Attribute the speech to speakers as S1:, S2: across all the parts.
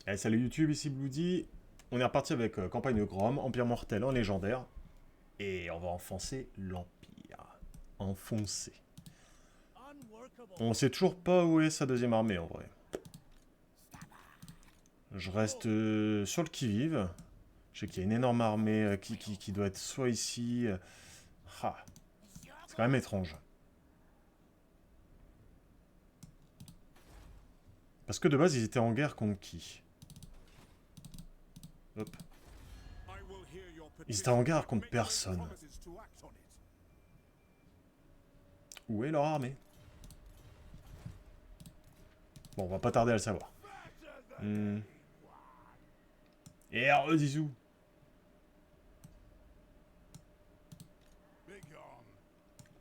S1: Allez, salut YouTube, ici Bloody. On est reparti avec campagne de Grom, Empire Mortel en légendaire. Et on va enfoncer l'Empire. Enfoncer. On sait toujours pas où est sa deuxième armée en vrai. Je reste sur le qui-vive. Je sais qu'il y a une énorme armée qui doit être soit ici. Ah, c'est quand même étrange. Parce que de base, ils étaient en guerre contre qui? Hop. Ils étaient en guerre contre personne. Où est leur armée? Bon, on va pas tarder à le savoir. Et alors, Zizou.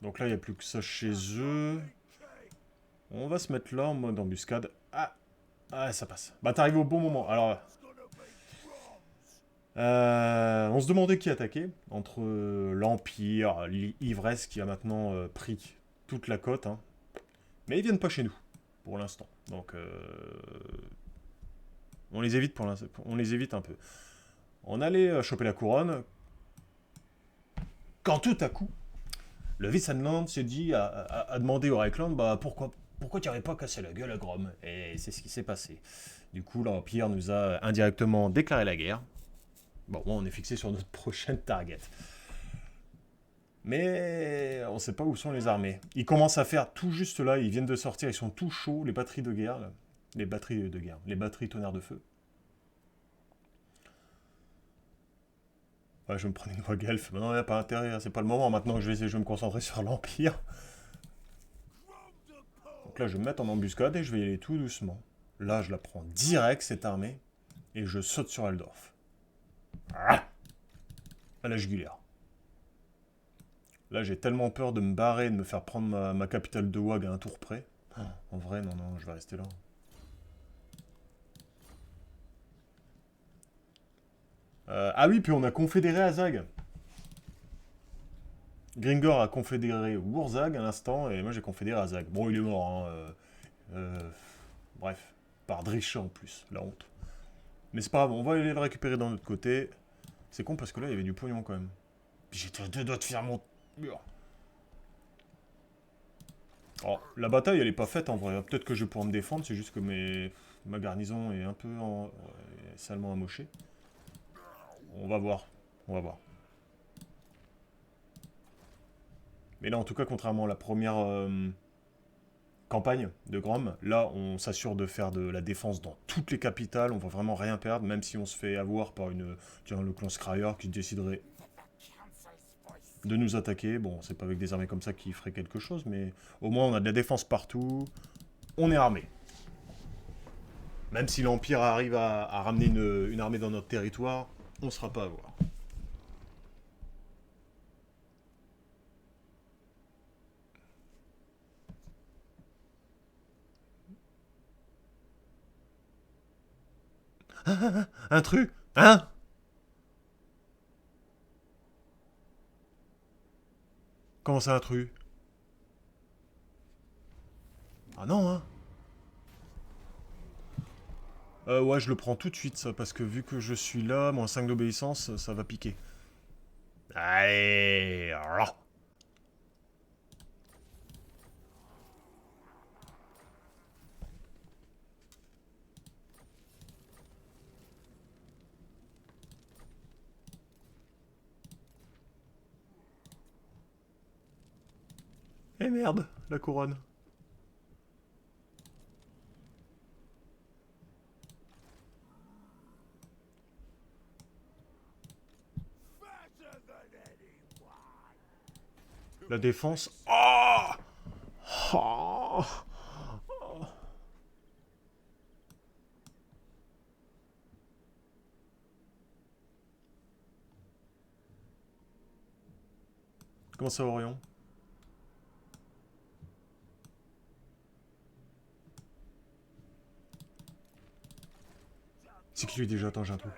S1: Donc là, il n'y a plus que ça chez eux. On va se mettre là en mode embuscade. Ah, ça passe. Bah, t'arrives au bon moment. Alors, on se demandait qui attaquait. Entre l'Empire, l'ivresse qui a maintenant pris toute la côte. Hein. Mais ils viennent pas chez nous, pour l'instant. Donc, on les évite pour l'instant. On les évite un peu. On allait choper la couronne. Quand tout à coup, le Vice-Adland s'est dit, a demandé au Reichland, bah pourquoi tu n'avais pas cassé la gueule à Grom? Et c'est ce qui s'est passé. Du coup, l'Empire nous a indirectement déclaré la guerre. Bon, on est fixé sur notre prochaine target. Mais on ne sait pas où sont les armées. Ils commencent à faire tout juste là, ils viennent de sortir, ils sont tout chauds, les batteries de guerre. Là. Les batteries de guerre, les batteries tonnerre de feu. Ouais, je vais me prendre une voie Guelph. Mais non, il n'y a pas intérêt, c'est pas le moment. Maintenant, je vais me concentrer sur l'Empire. Donc là, je vais me mettre en embuscade et je vais y aller tout doucement. Là, je la prends direct, cette armée, et je saute sur Aldorf. Ah à la jugulaire. Là, j'ai tellement peur de me barrer, de me faire prendre ma capitale de Wag à un tour près. En vrai, non, je vais rester là. Ah oui, puis on a confédéré Azag. Gringor a confédéré Wurzag à l'instant, et moi j'ai confédéré Azag. Bon, il est mort, hein. Bref, par Drisha en plus, la honte. Mais c'est pas grave, on va aller le récupérer d'un autre côté. C'est con parce que là, il y avait du pognon quand même. J'étais à deux doigts de faire mon mur. Oh, la bataille, elle est pas faite en vrai. Peut-être que je vais pouvoir me défendre, c'est juste que ma garnison est un peu salement amochée. On va voir. On va voir. Mais là, en tout cas, contrairement à la première campagne de Grom, là, on s'assure de faire de la défense dans toutes les capitales. On va vraiment rien perdre, même si on se fait avoir par le clan Scryer qui déciderait de nous attaquer. Bon, c'est pas avec des armées comme ça qui ferait quelque chose, mais au moins on a de la défense partout. On est armé. Même si l'Empire arrive à ramener une armée dans notre territoire, on ne sera pas à voir. Un truc. Hein? Comment ça, un truc? Ah non, hein? Ouais, je le prends tout de suite, ça, parce que vu que je suis là, mon 5 d'obéissance, ça va piquer. Allez, alors. Eh merde, la couronne. La défense. Oh, oh. Comment ça, Orion? C'est qui lui déjà? Attends, j'ai un trou.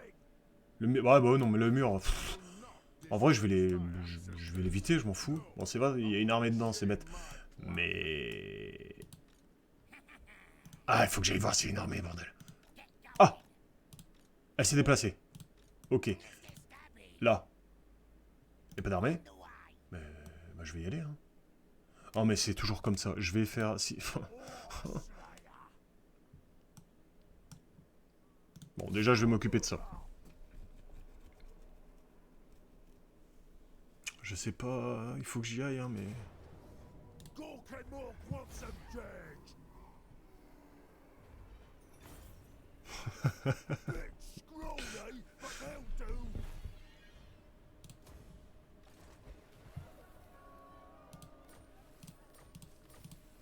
S1: Le mur. Ouais, bah non, mais le mur. Pff. En vrai, je vais l'éviter, je m'en fous. Bon, c'est vrai, il y a une armée dedans, c'est bête. Mais. Ah, il faut que j'aille voir s'il y a une armée, bordel. Ah! Elle s'est déplacée. Ok. Là. Y'a pas d'armée? Mais bah, je vais y aller. Hein. Oh mais c'est toujours comme ça. Je vais faire... Si... Bon, déjà je vais m'occuper de ça. Je sais pas... Il faut que j'y aille, hein, mais...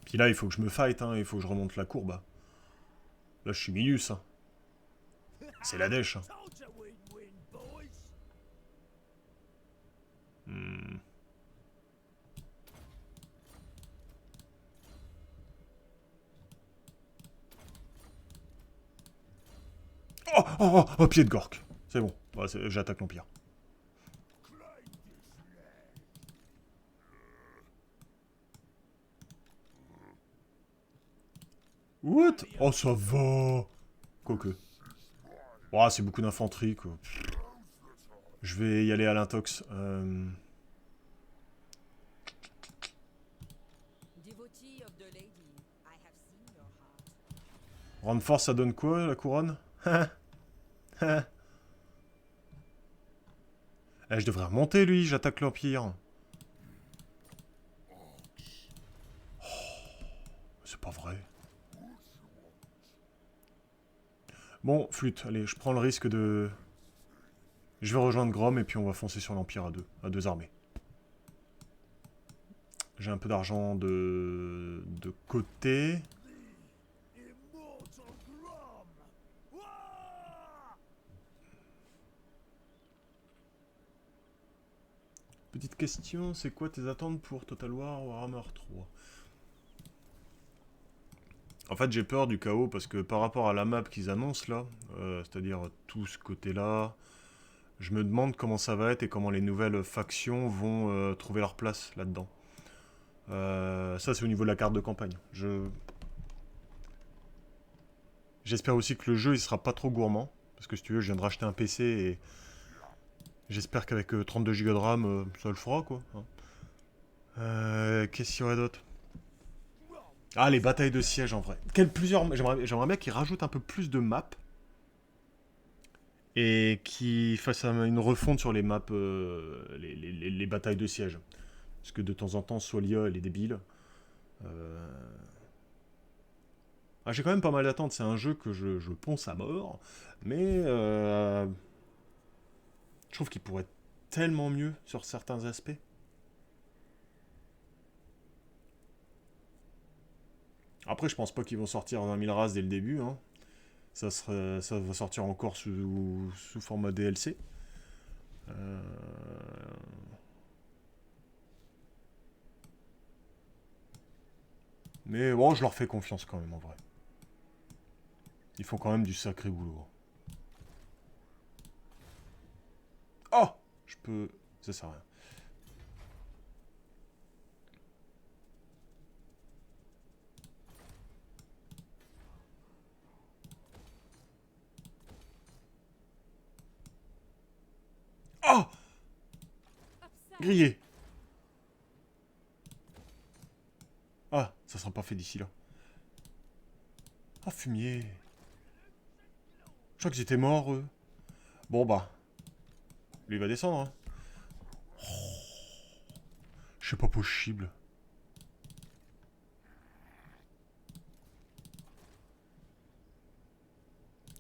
S1: Puis là, il faut que je me fight, hein. Il faut que je remonte la courbe. Là, je suis Minus, hein. C'est la dèche. Hein. Hmm. Oh, oh, oh, oh, pied de Gork. C'est bon. Ouais, j'attaque l'Empire. What? Oh, ça va. Quoique. Oh, c'est beaucoup d'infanterie, quoi. Je vais y aller à l'intox. Renfort, ça donne quoi, la couronne? Eh, je devrais remonter, lui. J'attaque l'Empire. Oh, c'est pas vrai. Bon, flûte. Allez, je prends le risque de... Je vais rejoindre Grom et puis on va foncer sur l'Empire à deux armées. J'ai un peu d'argent de côté. Petite question, c'est quoi tes attentes pour Total War Warhammer 3? En fait, j'ai peur du chaos parce que par rapport à la map qu'ils annoncent là, c'est-à-dire tout ce côté-là, je me demande comment ça va être et comment les nouvelles factions vont trouver leur place là-dedans. Ça, c'est au niveau de la carte de campagne. J'espère aussi que le jeu, il sera pas trop gourmand. Parce que si tu veux, je viens de racheter un PC et j'espère qu'avec 32 Go de RAM, ça le fera, quoi. Hein. Qu'est-ce qu'il y aurait d'autre? Ah, les batailles de siège, en vrai. J'aimerais bien qu'ils rajoutent un peu plus de maps. Et qu'ils fassent une refonte sur les maps, les batailles de siège. Parce que de temps en temps, Solia, elle est débile. Euh, Ah, j'ai quand même pas mal d'attentes. C'est un jeu que je ponce à mort. Mais je trouve qu'il pourrait être tellement mieux sur certains aspects. Après, je pense pas qu'ils vont sortir 20 000 races dès le début. Hein. Ça va sortir encore sous format DLC. Euh, Mais bon, je leur fais confiance quand même en vrai. Ils font quand même du sacré boulot. Oh, je peux... Ça sert à rien. Oh, grillé. Ah, ça sera pas fait d'ici là. Ah, fumier. Je crois qu'ils étaient morts, eux. Bon, bah. Lui, il va descendre, hein. C'est pas possible.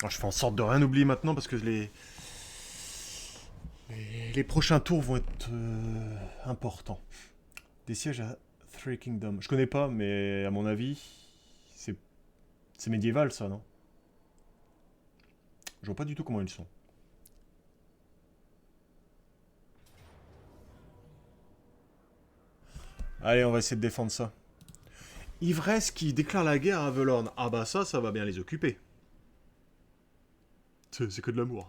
S1: Ah, je fais en sorte de rien oublier maintenant parce que les prochains tours vont être importants. Des sièges à Three Kingdoms. Je connais pas, mais à mon avis, c'est c'est médiéval ça, non? Je vois pas du tout comment ils sont. Allez, on va essayer de défendre ça. Ivresse qui déclare la guerre à Avelorn. Ah bah ça va bien les occuper. C'est que de l'amour.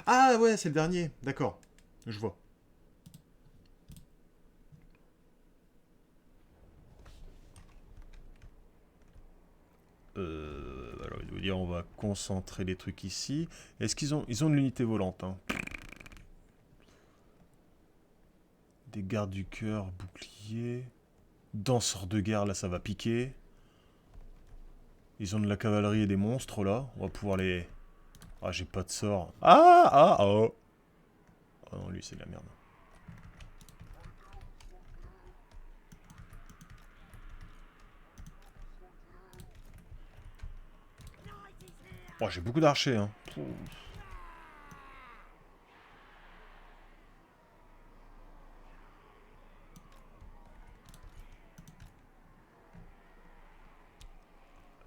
S1: Ah ouais, c'est le dernier. D'accord. Je vois. Et on va concentrer les trucs ici. Est-ce qu'ils ont... Ils ont de l'unité volante, hein. Des gardes du cœur, bouclier. Danseurs de guerre, là, ça va piquer. Ils ont de la cavalerie et des monstres, là. On va pouvoir les... Ah, j'ai pas de sort. Oh. Oh non, lui, c'est de la merde. Oh, j'ai beaucoup d'archers, hein. Pouh.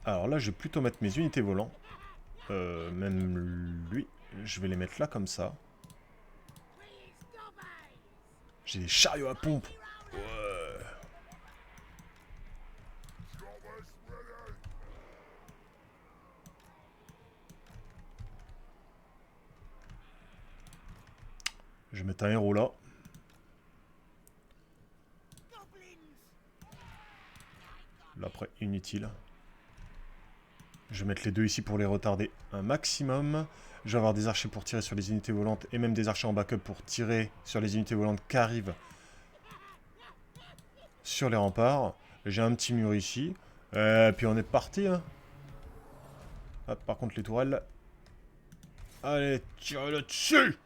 S1: Alors là, je vais plutôt mettre mes unités volantes. Même lui, je vais les mettre là, comme ça. J'ai des chariots à pompe. Ouais. Je vais mettre un héros là. Là, après, inutile. Je vais mettre les deux ici pour les retarder un maximum. Je vais avoir des archers pour tirer sur les unités volantes et même des archers en backup pour tirer sur les unités volantes qui arrivent sur les remparts. J'ai un petit mur ici. Et puis on est parti. Hein. Ah, par contre, les tourelles. Allez, tirez là-dessus!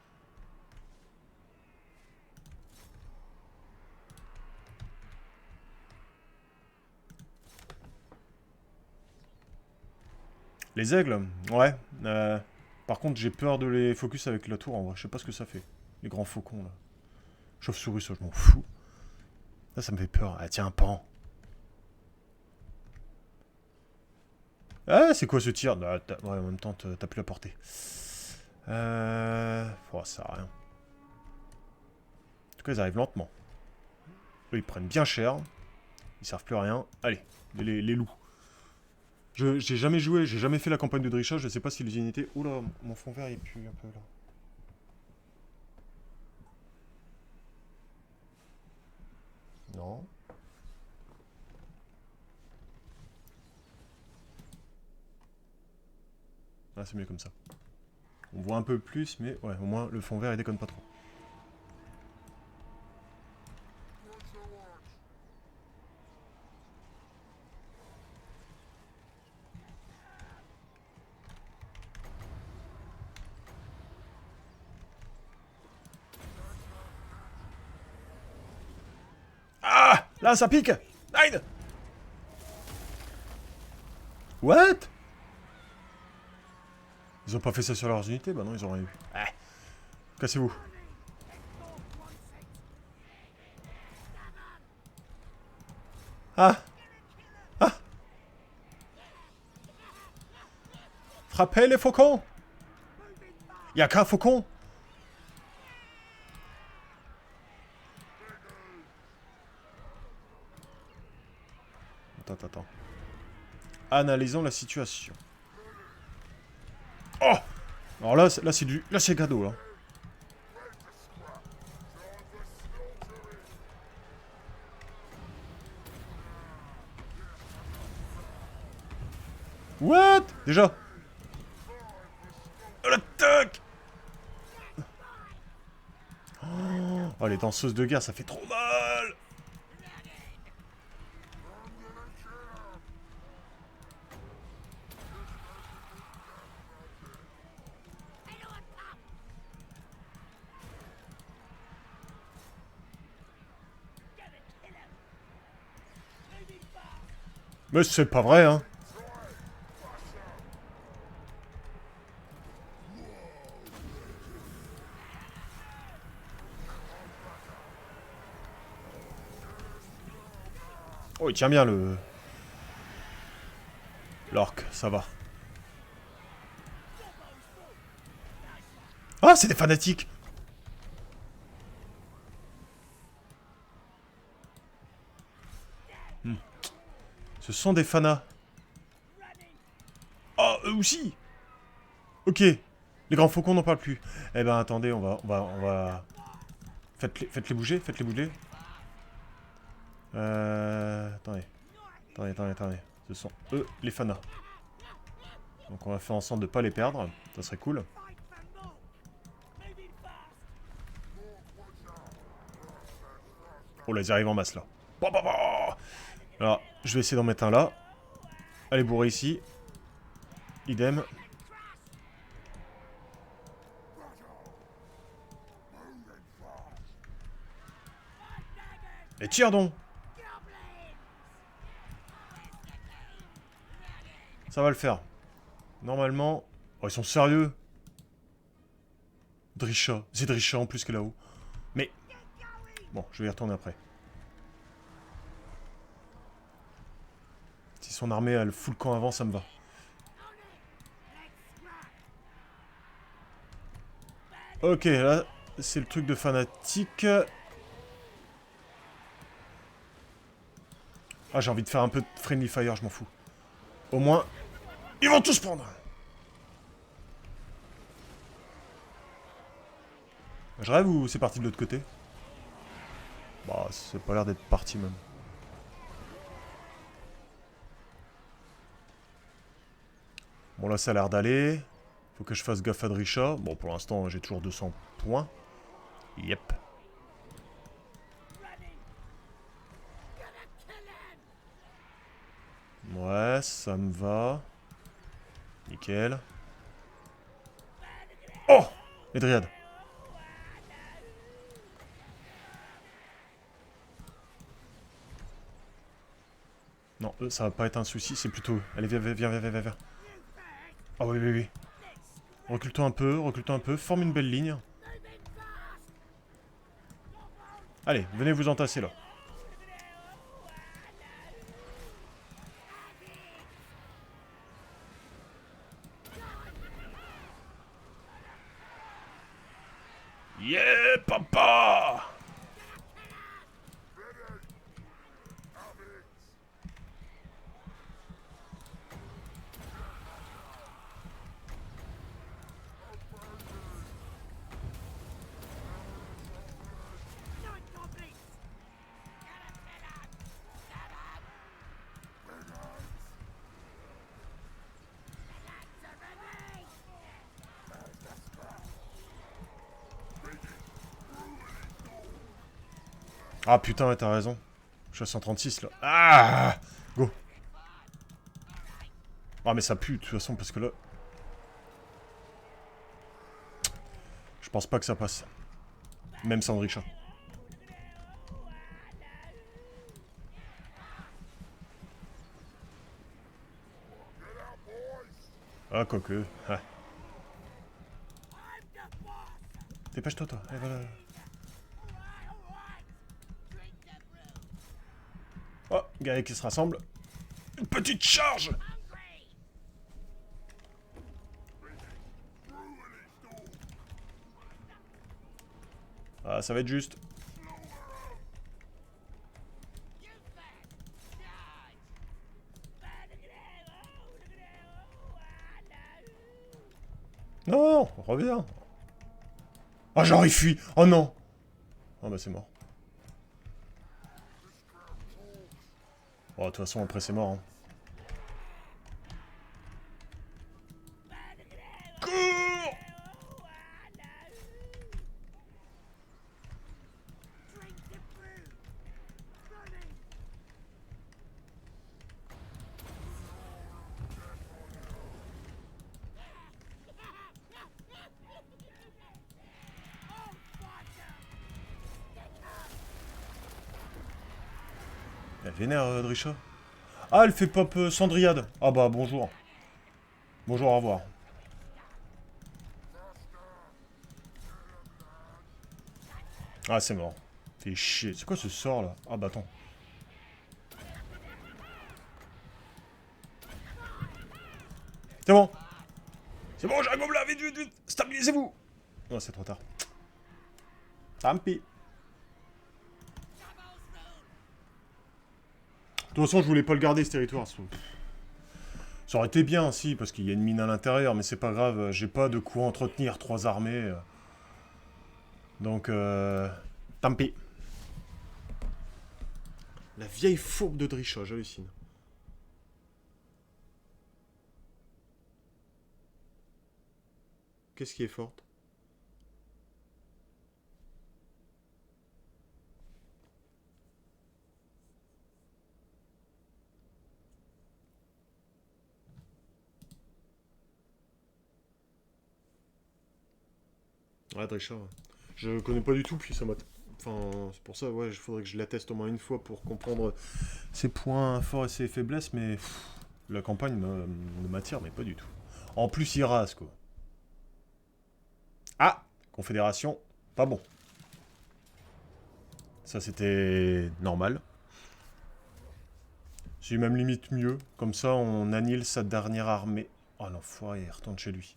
S1: Les aigles? Ouais. Par contre, j'ai peur de les focus avec la tour en vrai. Je sais pas ce que ça fait. Les grands faucons là. Chauve-souris, ça je m'en fous. Là, ça me fait peur. Ah, tiens, un pan. Ah, c'est quoi ce tir? Ouais, en même temps, t'as plus la portée. Oh, ça sert à rien. En tout cas, ils arrivent lentement. Eux, ils prennent bien cher. Ils servent plus à rien. Allez, les loups. J'ai jamais joué, j'ai jamais fait la campagne de Drisha, je sais pas si les unités... Oula, mon fond vert il pue un peu là. Non. Ah, c'est mieux comme ça. On voit un peu plus, mais ouais, au moins le fond vert il déconne pas trop. Ah! Là, ça pique! Aïe! What? Ils ont pas fait ça sur leurs unités? Bah non, ils ont rien eu. Ah. Cassez-vous. Ah! Ah! Frappez les faucons! Y'a qu'un faucon! Attends. Analysons la situation. Oh! Alors là c'est du... Là, c'est cadeau, là. What? Déjà? L'attaque! Oh, les danseuses de guerre, ça fait trop mal! Mais c'est pas vrai, hein. Oh, il tient bien, le... L'orc, ça va. Ah, c'est des fanatiques! Ce sont des fanas. Oh, eux aussi! Ok. Les grands faucons n'en parlent plus. Eh ben, attendez, on va... Faites-les bouger, faites-les bouger. Attendez. Ce sont eux, les fanas. Donc on va faire en sorte de pas les perdre. Ça serait cool. Oh là, ils arrivent en masse là. Bah, bah, bah. Alors, je vais essayer d'en mettre un là. Allez, bourrer ici. Idem. Et tire donc. Ça va le faire. Normalement... Oh, ils sont sérieux. Drisha. C'est Drisha en plus que là-haut. Mais... Bon, je vais y retourner après. Si son armée a le full camp avant, ça me va. Ok, là, c'est le truc de fanatique. Ah, j'ai envie de faire un peu de friendly fire, je m'en fous. Au moins, ils vont tous prendre. Je rêve ou c'est parti de l'autre côté? Bah, c'est pas l'air d'être parti même. Bon, là, ça a l'air d'aller. Faut que je fasse gaffe à Drisha. Bon, pour l'instant, j'ai toujours 200 points. Yep. Ouais, ça me va. Nickel. Oh! Les dryades. Non, eux, ça va pas être un souci, c'est plutôt... Allez, viens, viens, viens, viens, viens, viens. Ah oui, oui, oui. Recule-toi un peu, recule-toi un peu. Forme une belle ligne. Allez, venez vous entasser là. Yeah, papa! Ah putain, ouais, t'as raison. Je suis à 136 là. Ah! Go! Ah, mais ça pue de toute façon parce que là. Je pense pas que ça passe. Même sans Drisha. Ah, quoique. Ah. Dépêche-toi, toi. Allez, voilà. Oh, guerrier qui se rassemble. Une petite charge! Ah, ça va être juste. Non, reviens. Ah, genre il fuit. Oh non. Oh bah c'est mort. Oh, de toute façon, après c'est mort. Hein. Cours! Elle vénère, Drisha. Ah, elle fait pop Cendriade. Ah bah bonjour. Bonjour, au revoir. Ah, c'est mort. Fait chier. C'est quoi ce sort là? Ah bah attends. C'est bon. C'est bon, j'arrive au là, vite, vite, vite. Stabilisez-vous. Non, c'est trop tard. Tant pis. De toute façon, je voulais pas le garder ce territoire. Ça aurait été bien, si, parce qu'il y a une mine à l'intérieur, mais c'est pas grave. J'ai pas de quoi entretenir 3 armées. Donc, tant pis. La vieille fourbe de Drisha, j'hallucine. Qu'est-ce qui est forte? Ouais, Drescher. Je connais pas du tout, puis ça m'a... Enfin, c'est pour ça, ouais, il faudrait que je la teste au moins une fois pour comprendre ses points forts et ses faiblesses, mais la campagne ne m'attire, mais pas du tout. En plus, il rase, quoi. Ah! Confédération, pas bon. Ça, c'était normal. C'est même limite mieux. Comme ça, on annule sa dernière armée. Oh l'enfoiré, il retourne chez lui.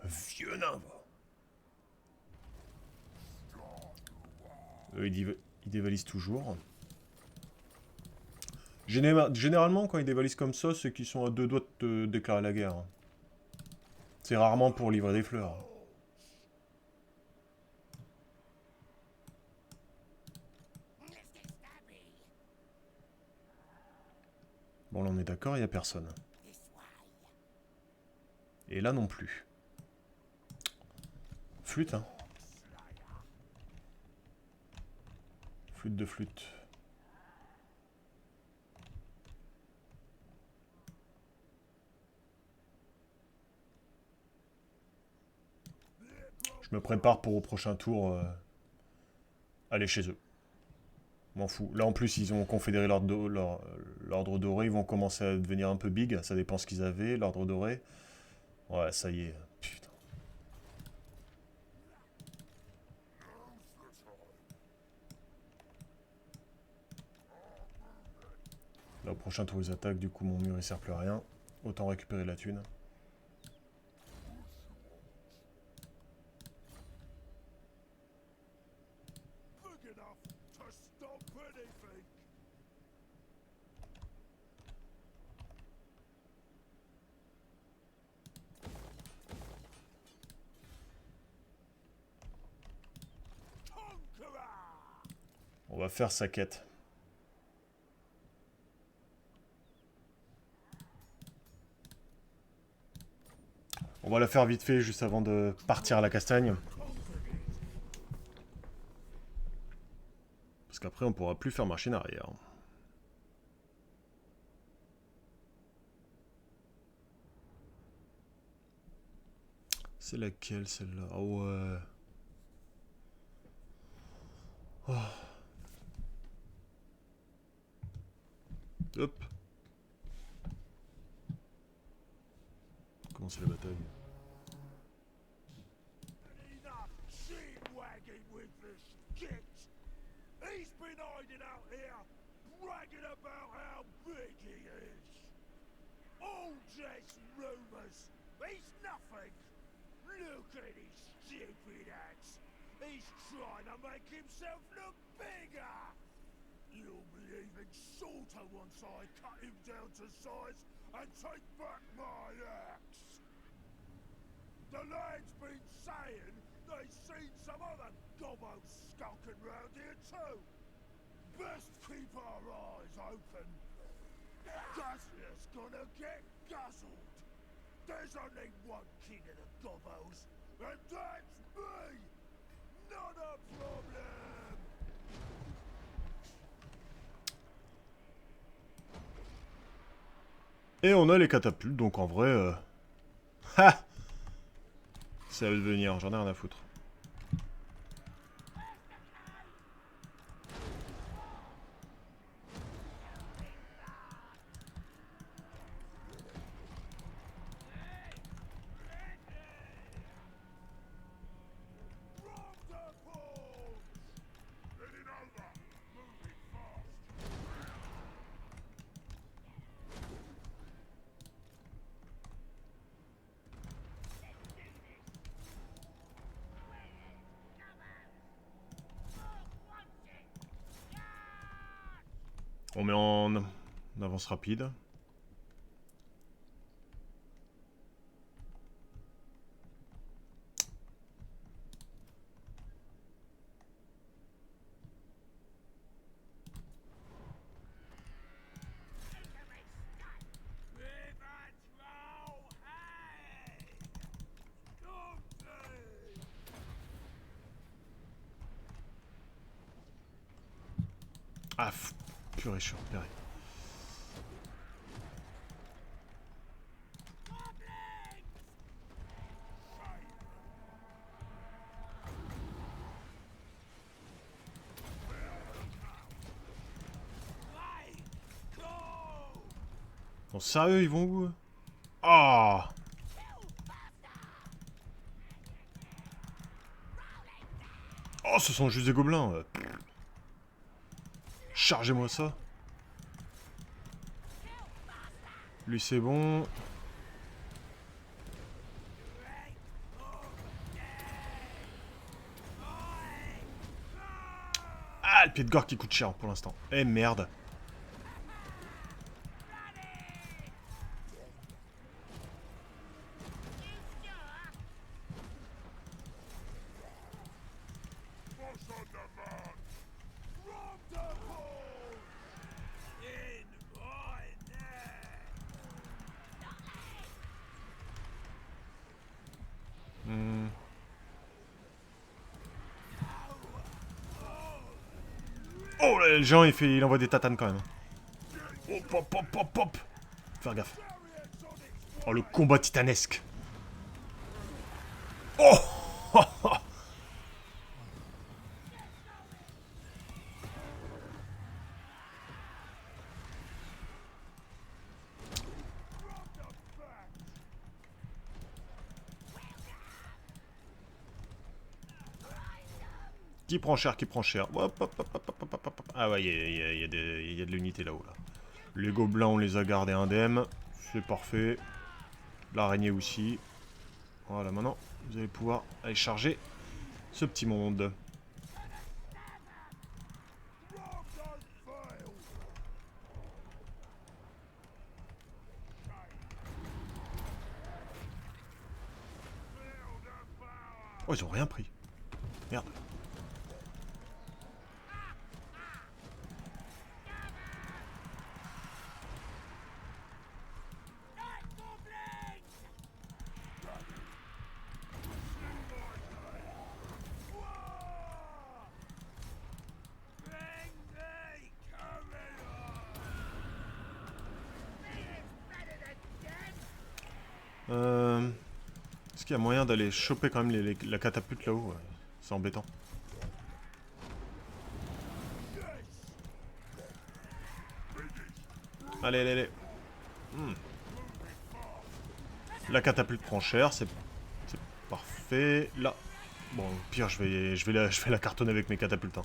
S1: Vieux nain, va. Il dévalise toujours. Généralement, quand ils dévalisent comme ça, c'est qu'ils sont à deux doigts de déclarer la guerre. C'est rarement pour livrer des fleurs. Bon, là, on est d'accord, il n'y a personne. Et là non plus. Flûte, hein. Flûte de flûte. Je me prépare pour au prochain tour aller chez eux. M'en fous. Là en plus ils ont confédéré l'ordre doré, ils vont commencer à devenir un peu big, ça dépend ce qu'ils avaient, l'ordre doré. Ouais, ça y est. Putain. Là au prochain tour ils attaquent, du coup mon mur il sert plus à rien. Autant récupérer de la thune. On va faire sa quête. On va la faire vite fait juste avant de partir à la castagne. Parce qu'après on pourra plus faire machine arrière. C'est laquelle celle-là? Oh ouais. Oh. Hop. Commencer la bataille.
S2: He's been hiding out here, bragging about how big he is. All just rumors. He's nothing. Look at his stupid ass. He's trying to make himself look bigger. You'll be even shorter once I cut him down to size and take back my axe. The lad's been saying they've seen some other gobos skulking round here too. Best keep our eyes open. Guzzler's gonna get guzzled. There's only one king of the gobos, and that's me! Not a problem!
S1: Et on a les catapultes, donc en vrai... Ha! Ça va devenir, j'en ai rien à foutre. On met en avance rapide. Ah, purée, je suis repéré. Bon, sérieux, ils vont où? Ah! Oh, ce sont juste des gobelins. Chargez-moi ça. Lui, c'est bon. Ah, le pied de gore qui coûte cher pour l'instant. Eh merde. Hmm. Oh, le géant, il envoie des tatanes quand même. Hop, hop, hop, hop, hop. Faire gaffe. Oh, le combat titanesque. Oh. Qui prend cher, qui prend cher. Hop, hop, hop, hop, hop, hop, hop. Ah ouais, il y a de l'unité là-haut. Là. Les gobelins, on les a gardés indemnes. C'est parfait. L'araignée aussi. Voilà, maintenant, vous allez pouvoir aller charger ce petit monde. Oh, ils ont rien pris. Merde. Est-ce qu'il y a moyen d'aller choper quand même la catapulte là-haut? Ouais. C'est embêtant. Allez, allez, allez. La catapulte prend cher, c'est parfait. Là. Bon, au pire, je vais la cartonner avec mes catapultes. Hein.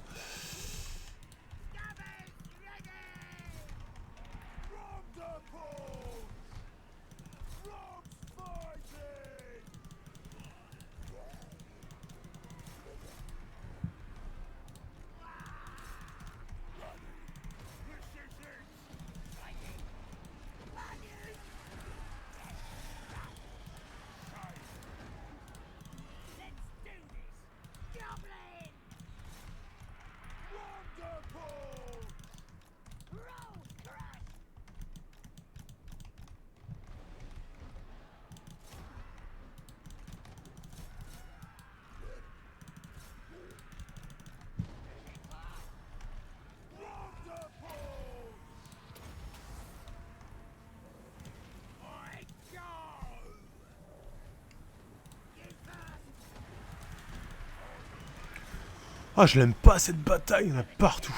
S1: Ah, je l'aime pas cette bataille, il y en a partout.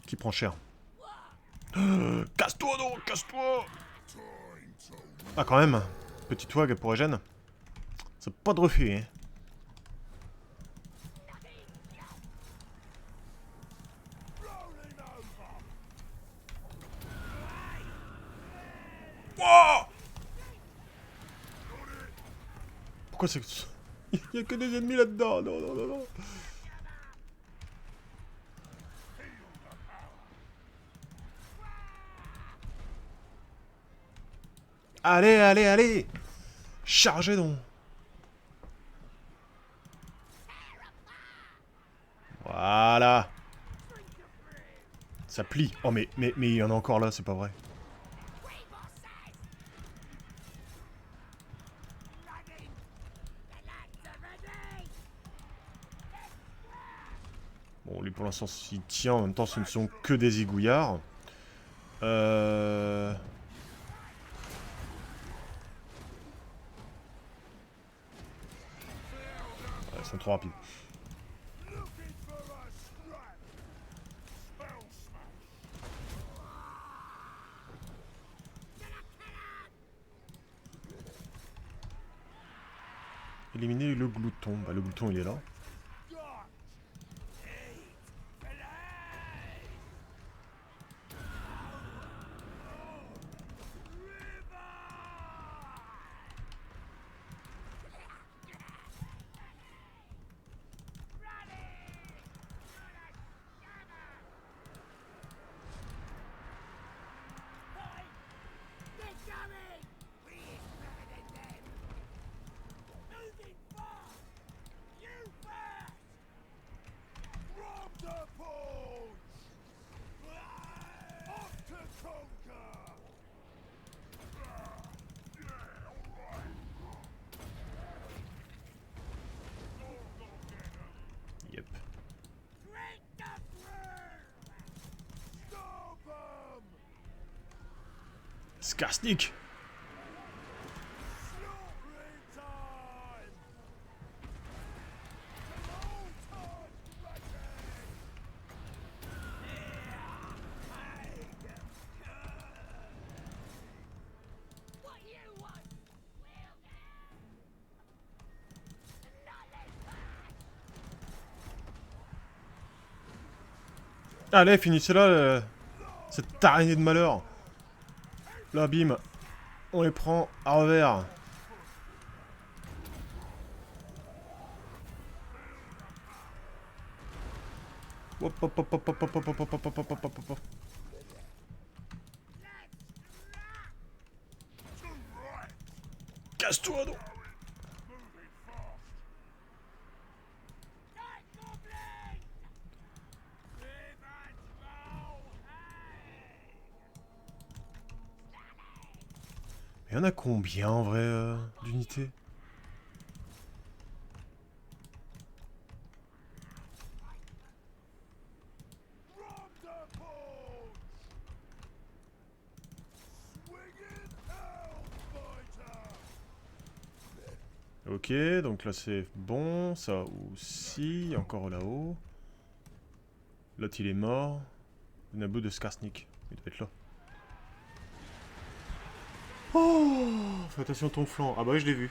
S1: Qui prend cher? Casse-toi donc, casse-toi! Ah, quand même, petite wag pour Eugène. C'est pas de refus, hein. Wow! Pourquoi c'est... Il y a que des ennemis là-dedans, non, non, non, non. Allez, allez, allez! Chargez donc! Voilà! Ça plie. Oh, mais il y en a encore là, c'est pas vrai. l'instant, il tient. En même temps, ce ne sont que des zigouillards. Ouais, ils sont trop rapides.
S2: Looking for a scrap. Spell smash.
S1: Éliminer le glouton. Bah, le glouton, il est là.
S2: Got. Eat. Alive. They're coming! We is better than them! Moving fast! You first! From the forge! Off to conquer!
S1: Yep.
S2: Drink the brew! Stop 'em!
S1: Skarsnik!
S2: Slaughtering time! Old times ready! What you want? Will
S1: Allez, finissez-la, cette araignée de malheur. Là, bim. On les prend à revers. Hop, hop, hop, hop, hop, hop, hop, hop, hop, hop, hop, hop, hop, hop. Casse-toi, donc. Il y en a combien, en vrai, d'unités?
S2: From the forge! Swinging Hellfighter!
S1: Ok, donc là c'est bon, ça aussi, encore là-haut. L'autre il est mort. Naboo de Skarsnik, il doit être là. Oh, fais attention à ton flanc. Ah bah oui, je l'ai vu.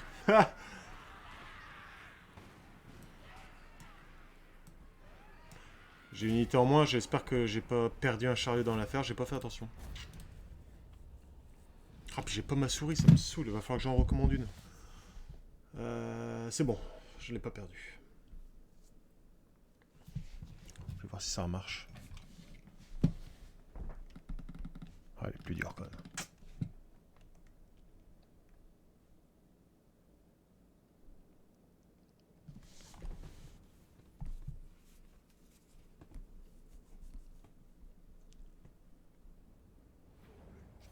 S1: J'ai une unité en moins, j'espère que j'ai pas perdu un chariot dans l'affaire, j'ai pas fait attention. Ah, puis j'ai pas ma souris, ça me saoule, il va falloir que j'en recommande une. C'est bon, je l'ai pas perdu. Je vais voir si ça marche. Ah, elle est plus dure quand même.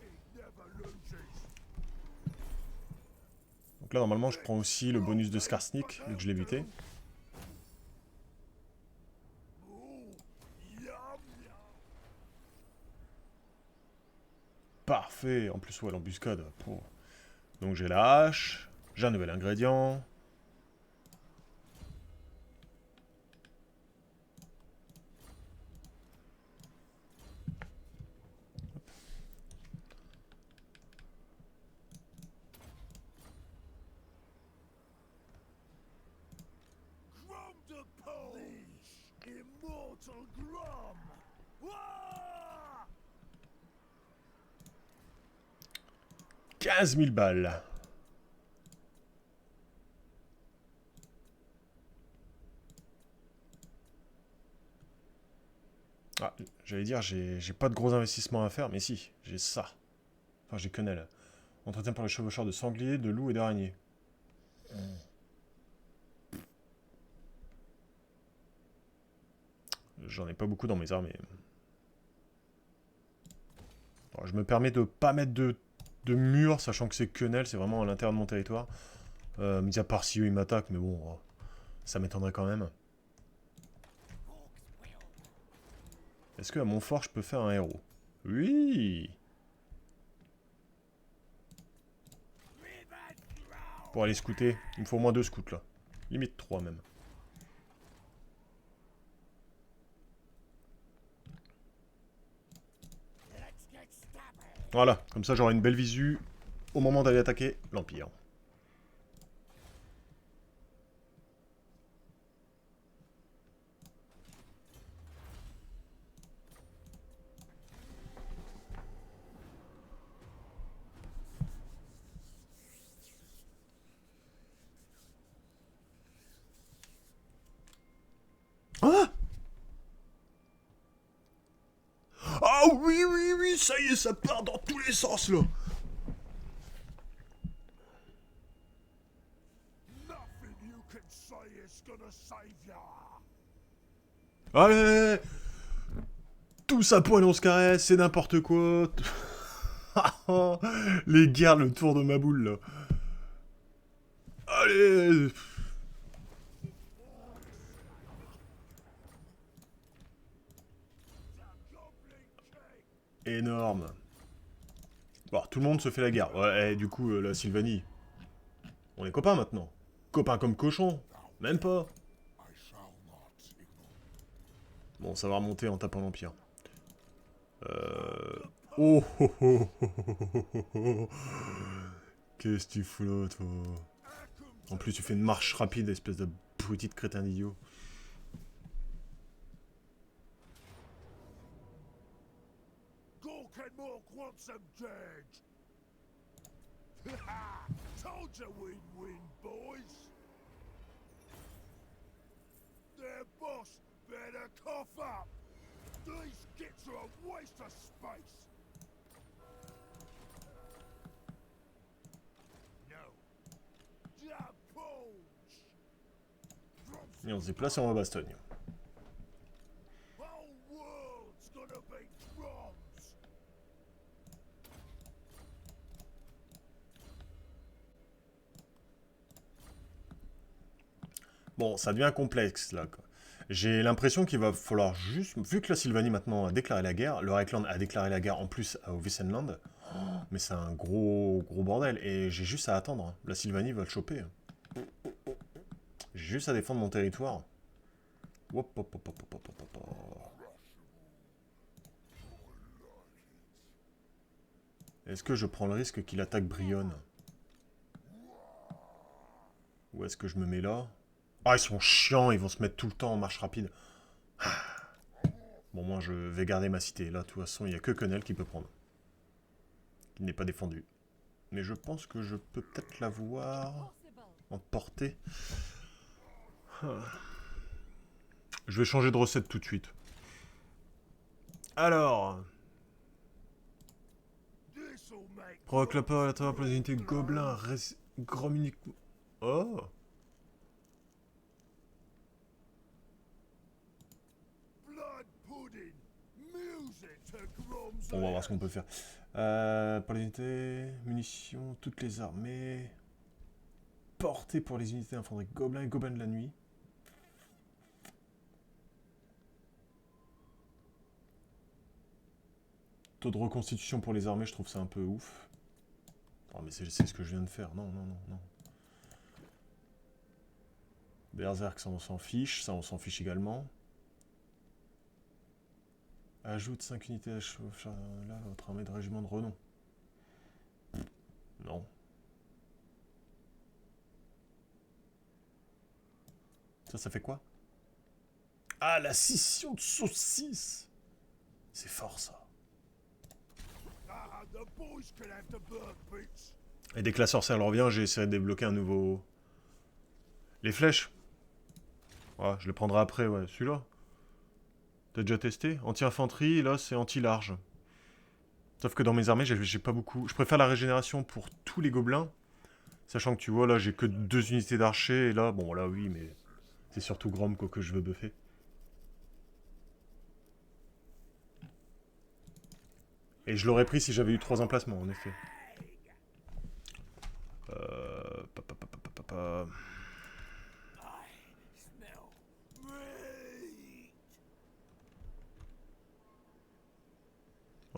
S2: It never loses!
S1: Donc là normalement je prends aussi le bonus de Skarsnik, vu que je l'ai buté.
S2: Ooh, yum yum!
S1: Parfait, en plus ouais l'embuscade. Pour... Donc j'ai la hache, j'ai un nouvel ingrédient.
S2: Grom the Polish! Immortal Grom! Wah!
S1: 15 000 balles. Ah, j'allais dire, j'ai pas de gros investissements à faire, mais si, j'ai ça. Enfin, j'ai quenelle. Entretien pour les chevaucheurs de sangliers, de loups et d'araignées. J'en ai pas beaucoup dans mes armées. Bon, je me permets de pas mettre de mur, sachant que c'est quenelle, c'est vraiment à l'intérieur de mon territoire. Mis à part si eux ils m'attaquent, mais bon, ça m'étonnerait quand même. Est-ce qu'à Montfort, je peux faire un héros? Oui. Pour aller scouter, il me faut au moins 2 scouts là. Limite 3 même. Voilà, comme ça j'aurai une belle visu au moment d'aller attaquer l'Empire. Ah! Ah oui, oui, oui, ça y est, ça part dans tous les sens là.
S2: Nothing you can say is gonna save ya.
S1: Allez! Tout ça poil on se caresse, c'est n'importe quoi. Les guerres, le tour de ma boule là. Allez! Énorme. Bon, tout le monde se fait la guerre. Ouais, et du coup, la Sylvanie. On est copains maintenant. Copains comme cochons. Même pas. Bon, ça va remonter en tapant l'Empire. Oh, oh, oh, oh, oh, oh, oh. Qu'est-ce que tu fous là, toi? En plus, tu fais une marche rapide, espèce de bruti de crétin d'idiot.
S2: Gork and Mork want some change. Told you we'd win, boys. Their boss better cough up. These kits are a waste of space. No. Japons.
S1: Et on se déplace et on va à Bastogne.
S2: Whole world's gonna be drums.
S1: Bon, ça devient complexe, là, quoi. J'ai l'impression qu'il va falloir juste... Vu que la Sylvanie, maintenant, a déclaré la guerre, le Reichland a déclaré la guerre, en plus, au Wissenland, mais c'est un gros bordel, et j'ai juste à attendre. Hein. La Sylvanie va le choper. J'ai juste à défendre mon territoire. Hop, hop, hop, hop, hop, hop, hop, hop. Est-ce que je prends le risque qu'il attaque Brionne? Ou est-ce que je me mets là? Ah, ils sont chiants, ils vont se mettre tout le temps en marche rapide. Bon, moi, je vais garder ma cité. Là, de toute façon, il n'y a que Quenel qui peut prendre. Il n'est pas défendu. Mais je pense que je peux peut-être l'avoir en portée. Je vais changer de recette tout de suite. Alors...
S2: This'll make
S1: Provoque la peur à la travers pour les unités gobelins. Grom uniquement... Oh!
S2: blood pudding. Music to Grom's
S1: On va voir
S2: ears.
S1: ce qu'on peut faire. Pour les unités, munitions, toutes les armées. Portée pour les unités infanterie gobelins et gobelins de la nuit. Taux de reconstitution pour les armées, je trouve ça un peu ouf. Non mais c'est ce que je viens de faire. Non, non, non, non. Berserk, ça on s'en fiche. Ça on s'en fiche également. Ajoute 5 unités à cheval. Là, votre armée de régiment de renom. Non. Ça fait quoi? Ah, la scission de saucisse! C'est fort, ça.
S2: Ah, the boys can have the bird bits.
S1: Et dès que la sorcière elle revient, j'ai essayé de débloquer un nouveau... Les flèches. Ouais, je les prendrai après, ouais. Celui-là. T'as déjà testé? Anti-infanterie, là, c'est anti-large. Sauf que dans mes armées, j'ai pas beaucoup... Je préfère la régénération pour tous les gobelins. Sachant que tu vois, là, j'ai que 2 unités d'archers. Et là, bon, là, oui, mais... C'est surtout Grom, quoi, que je veux buffer. Et je l'aurais pris si j'avais eu 3 emplacements, en effet. Pa.
S2: Smell meat.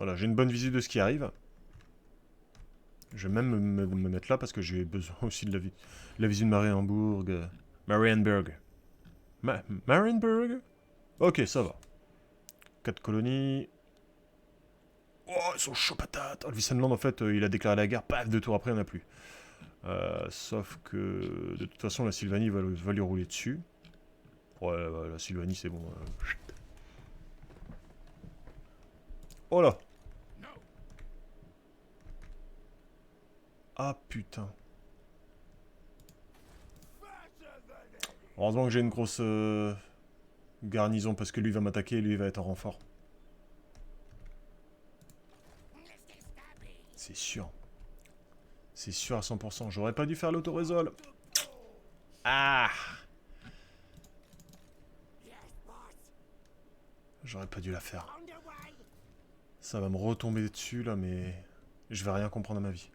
S1: Voilà, j'ai une bonne visite de ce qui arrive. Je vais même me mettre là parce que j'ai besoin aussi de la visite de Marienburg. Marienburg. Marienburg. Ok, ça va. 4 colonies. Oh, ils sont chauds patates. Oh, le Vicenland, en fait, il a déclaré la guerre. Paf, 2 tours après, il n'y en a plus. Sauf que, de toute façon, la Sylvanie va lui rouler dessus. Ouais, la Sylvanie, c'est bon. Oh là. Ah, putain. Heureusement que j'ai une grosse garnison, parce que lui va m'attaquer et lui va être en renfort. C'est sûr. C'est sûr à 100%. J'aurais pas dû faire l'autorésol. Ah! J'aurais pas dû la faire. Ça va me retomber dessus là, mais je vais rien comprendre à ma vie.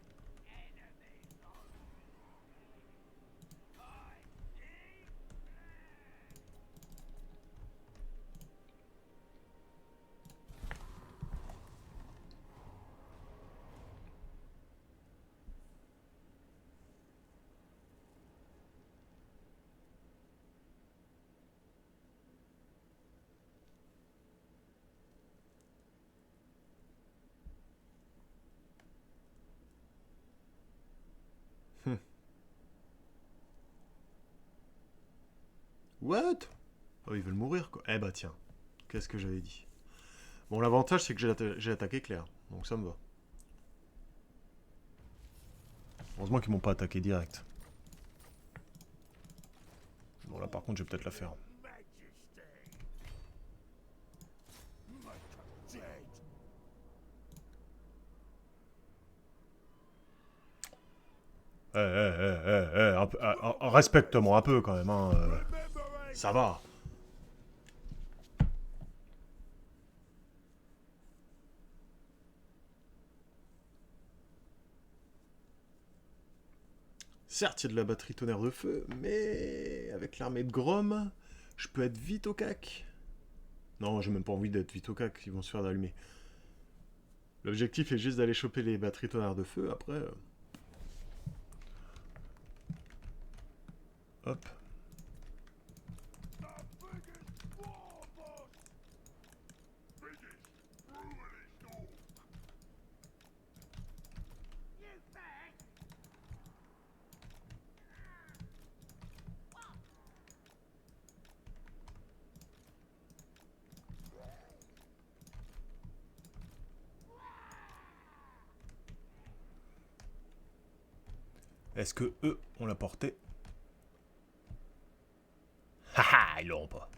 S1: What? Oh, ils veulent mourir quoi. Eh bah tiens, qu'est-ce que j'avais dit? Bon, l'avantage c'est que j'ai attaqué Claire, donc ça me va. Heureusement qu'ils m'ont pas attaqué direct. Bon, là par contre, je vais peut-être la faire. Respecte-moi un peu quand même, hein. Ça va. Certes, il y a de la batterie tonnerre de feu, mais avec l'armée de Grom, je peux être vite au cac. Non, j'ai même pas envie d'être vite au cac, ils vont se faire allumer. L'objectif est juste d'aller choper les batteries tonnerre de feu, après... Hop. Est-ce que eux ont la portée? Haha, ils l'auront pas.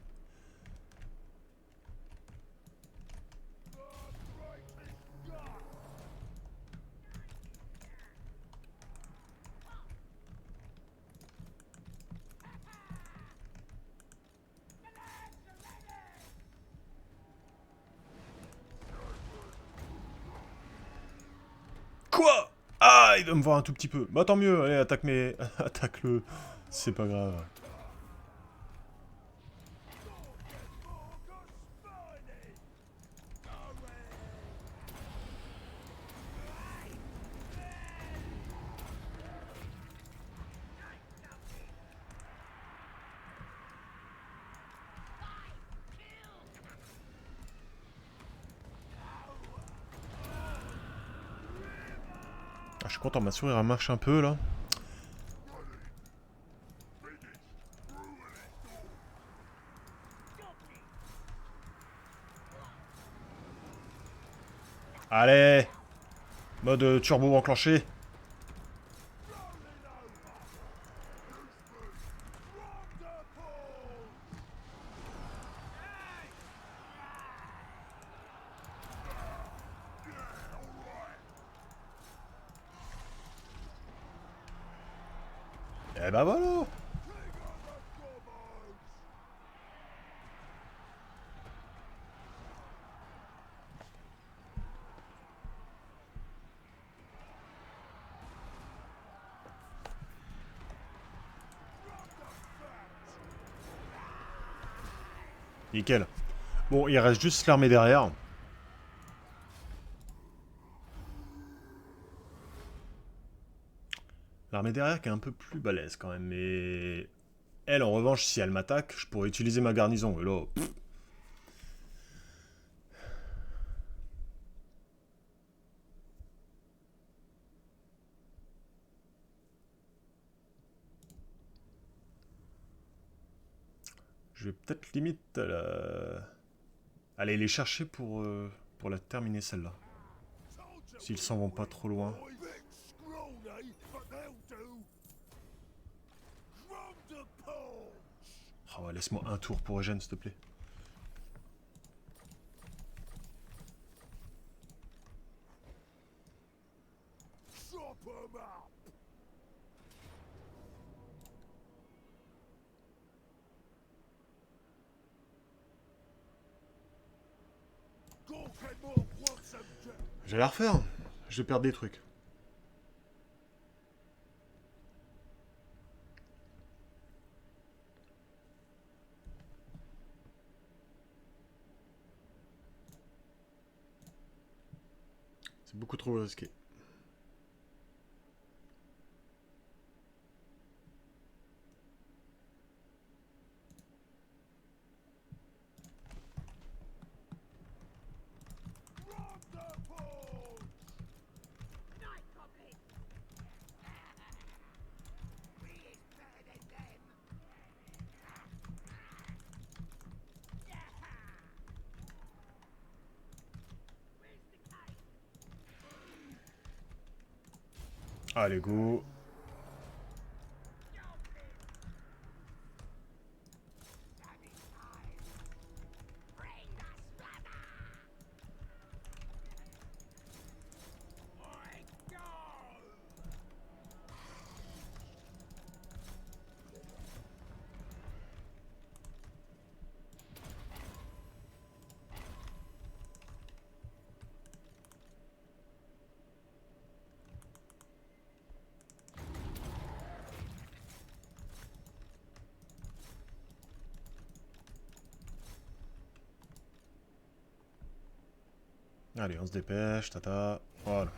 S1: Quoi? Ah, il doit me voir un tout petit peu. Bah tant mieux, allez, attaque-le. C'est pas grave. Ah, je suis content, ma souris elle marche un peu là. Allez! Mode turbo enclenché. Eh ben voilà! Nickel. Bon, il reste juste l'armée derrière. L'armée derrière qui est un peu plus balèze quand même, mais... Elle, en revanche, si elle m'attaque, je pourrais utiliser ma garnison, et là... pff. Je vais peut-être limite aller les chercher pour la terminer celle-là. S'ils s'en vont pas trop loin.
S2: Bit scrawny, but they'll do. From the porch.
S1: Oh, ouais, laisse-moi un tour pour Eugène, s'il te plaît.
S2: Chop 'em up. Gorkenmore wants some j-
S1: Je vais la refaire. Je vais perdre des trucs. C'est beaucoup trop risqué.
S2: From the porch.
S3: Night Goblin! We is better than them! Where's the cave?
S1: Allez, go.
S3: Bring the slugger!
S2: I go.
S1: Allez, on se dépêche, tata. Voilà.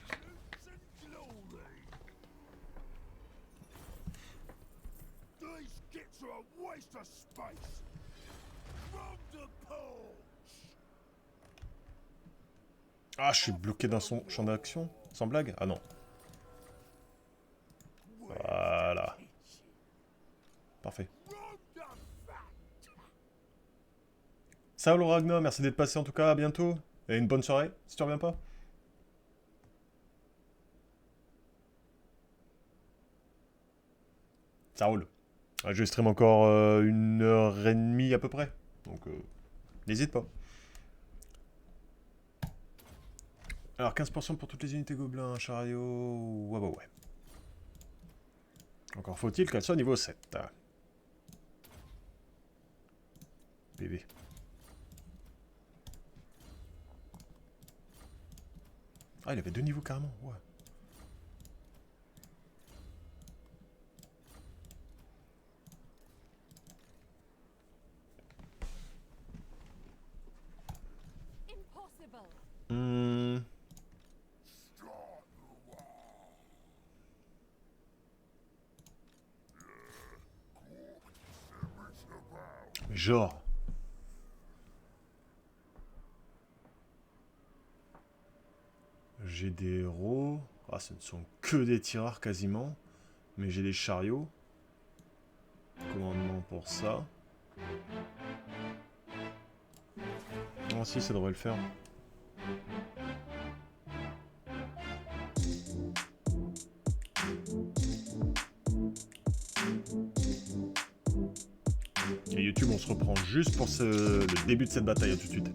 S2: Boots and glory. These kits are a waste of space. From the porch.
S1: Ah, je suis bloqué dans son champ d'action. Sans blague? Ah non. Voilà. Parfait.
S2: From the fat.
S1: Salut Ragnar, merci d'être passé en tout cas, à bientôt. Et une bonne soirée, si tu reviens pas. Ça roule. Je stream encore 1h30 à peu près. Donc, n'hésite pas. Alors, 15% pour toutes les unités gobelins, chariot... Ouais, bah ouais. Encore faut-il qu'elle soit niveau 7. PV. Ah, il avait 2 niveaux carrément, ouais.
S3: Impossible!
S1: Hmm.
S2: Start the war.
S1: Genre. J'ai des héros. Ah, ce ne sont que des tireurs quasiment. Mais j'ai des chariots. Commandement pour ça. Ah si, ça devrait le faire. Et YouTube, on se reprend juste pour le début de cette bataille. À tout de suite.